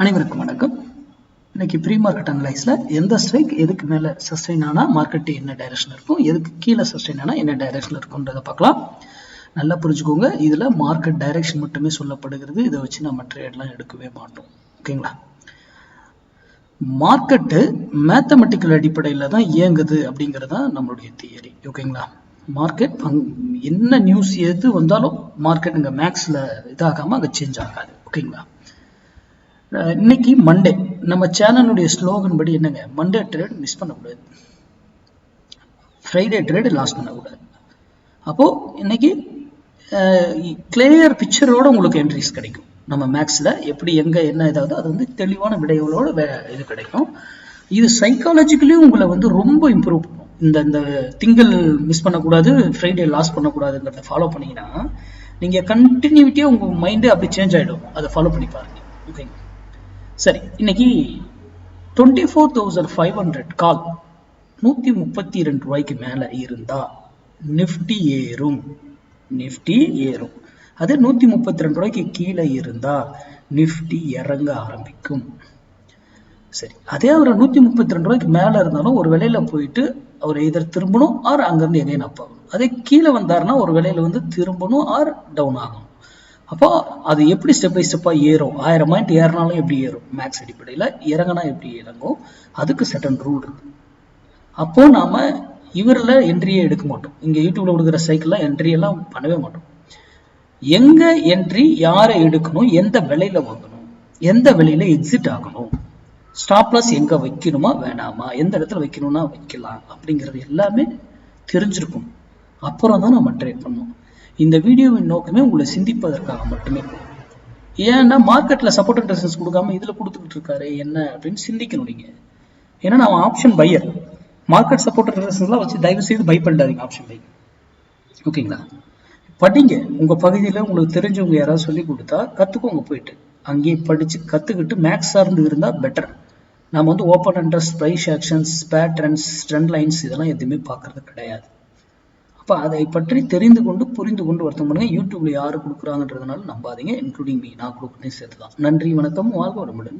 அனைவருக்கும் வணக்கம். இன்னைக்கு ப்ரீ மார்க்கெட் அனலைஸ்ல எந்த ஸ்ட்ரைக் எதுக்கு மேல சஸ்டெயின் ஆனா மார்க்கெட் என்ன டைரக்ஷன் இருக்கும், எதுக்கு கீழே சஸ்டெயின் ஆனா என்ன டைரக்ஷன் இருக்கும்ன்றதை பார்க்கலாம். நல்லா புரிஞ்சுக்கோங்க. இதுல மார்க்கெட் டைரக்ஷன் மட்டுமே சொல்லப்படுகிறது. இதை வச்சு நம்ம ட்ரேட்லாம் எடுக்கவே மாட்டோம். ஓகேங்களா? மார்க்கெட்டு மேத்தமெட்டிக்கல் அடிப்படையில் தான் இயங்குது அப்படிங்கிறது தான் நம்மளுடைய தியரி. ஓகேங்களா? மார்க்கெட் என்ன நியூஸ் எது வந்தாலும் மார்க்கெட் இங்கே மேக்ஸில் இதாகாமல் அங்கே சேஞ்ச் ஆகாது. ஓகேங்களா? இன்னைக்கு மண்டே, நம்ம சேனலுடைய ஸ்லோகன் படி என்னங்க, மண்டே ட்ரேட் மிஸ் பண்ணக்கூடாது, ஃப்ரைடே ட்ரேட் லாஸ் பண்ணக்கூடாது. அப்போ இன்னைக்கு கிளியர் பிக்சரோட உங்களுக்கு என்ட்ரிஸ் கிடைக்கும். நம்ம மேக்ஸ்ல எப்படி எங்க என்ன ஏதாவது அது வந்து தெளிவான விடைகளோட இது கிடைக்கும். இது சைக்காலஜிக்கலியும் உங்களை வந்து ரொம்ப இம்ப்ரூவ் பண்ணும். இந்த திங்கள் மிஸ் பண்ணக்கூடாது, ஃப்ரைடே லாஸ் பண்ணக்கூடாதுங்கிறத ஃபாலோ பண்ணீங்கன்னா நீங்க கண்டினியூட்டியா உங்க மைண்டே அப்படி சேஞ்ச் ஆயிடும். அதை ஃபாலோ பண்ணி பாருங்க. ஓகேங்க, சரி. இன்னைக்கு 24,500 கால் 132 ரூபாய்க்கு மேல இருந்தா நிப்டி ஏறும். அது 132 ரூபாய்க்கு கீழே இருந்தா நிப்டி இறங்க ஆரம்பிக்கும். சரி, அதே அவர் 132 ரூபாய்க்கு மேல இருந்தாலும் ஒரு விலையில போயிட்டு அவர் எதிர் திரும்பணும் ஆர் அங்கிருந்து எகைன் அப் ஆகணும். அதே கீழே வந்தாருன்னா ஒரு விலையில வந்து திரும்பணும் ஆர் டவுன் ஆகணும். அப்போ அது எப்படி ஸ்டெப் பை ஸ்டெப்பா ஏறும், 1000 பாயிண்ட் ஏறினாலும் எப்படி ஏறும், மேக்ஸ் அடிப்படையில் இறங்கினா எப்படி இறங்கும், அதுக்கு சட்டன் ரூல் இருக்கு. அப்போ நாம இவரில் என்ட்ரியே எடுக்க மாட்டோம். இங்க யூடியூப்ல கொடுக்குற சைக்கிள்லாம் என்ட்ரி எல்லாம் பண்ணவே மாட்டோம். எங்க என்ட்ரி, யாரை எடுக்கணும், எந்த விலையில வாங்கணும், எந்த விலையில எக்ஸிட் ஆகணும், ஸ்டாப் லாஸ் எங்க வைக்கணுமா வேணாமா, எந்த இடத்துல வைக்கணும்னா வைக்கலாம் அப்படிங்கிறது எல்லாமே தெரிஞ்சிருக்கும். அப்புறம் தான் நம்ம ட்ரேட் பண்ணுவோம். இந்த வீடியோவின் நோக்கமே உங்களை சிந்திப்பதற்காக மட்டுமே. ஏன்னா மார்க்கெட்ல சப்போர்ட் அண்ட் ரெசிஸ்டன்ஸ் கொடுக்காம இதுல கொடுத்துக்கிட்டு இருக்காரு என்ன அப்படின்னு சிந்திக்கணும் நீங்க. ஏன்னா நான் option buyer, market support and ரெசிஸ்டன்ஸ்லாம் வச்சு தயவு செய்து பை பண்ணிடாதீங்க ஆப்ஷன் பை. ஓகேங்களா? படிங்க. உங்க பகுதியில் உங்களுக்கு தெரிஞ்சவங்க யாராவது சொல்லி கொடுத்தா கத்துக்கோங்க. போயிட்டு அங்கேயே படிச்சு கத்துக்கிட்டு மேக்ஸ் சார்ந்து இருந்தா பெட்டர். நம்ம வந்து open interest, price actions, patterns, trend lines இதெல்லாம் எதுவுமே பார்க்கறது கிடையாது. அதை பற்றி தெரிந்து கொண்டு புரிந்து கொண்டு வருத்தம் பண்ணுங்க. யூடியூப்ல யாரு கொடுக்குறாங்கன்றதுனால நம்பாதீங்க, இன்க்ளூடிங் மீ, நான் கொடுக்குறேன் சேர்த்துதான். நன்றி, வணக்கம், வாழ்க வளமுடன்.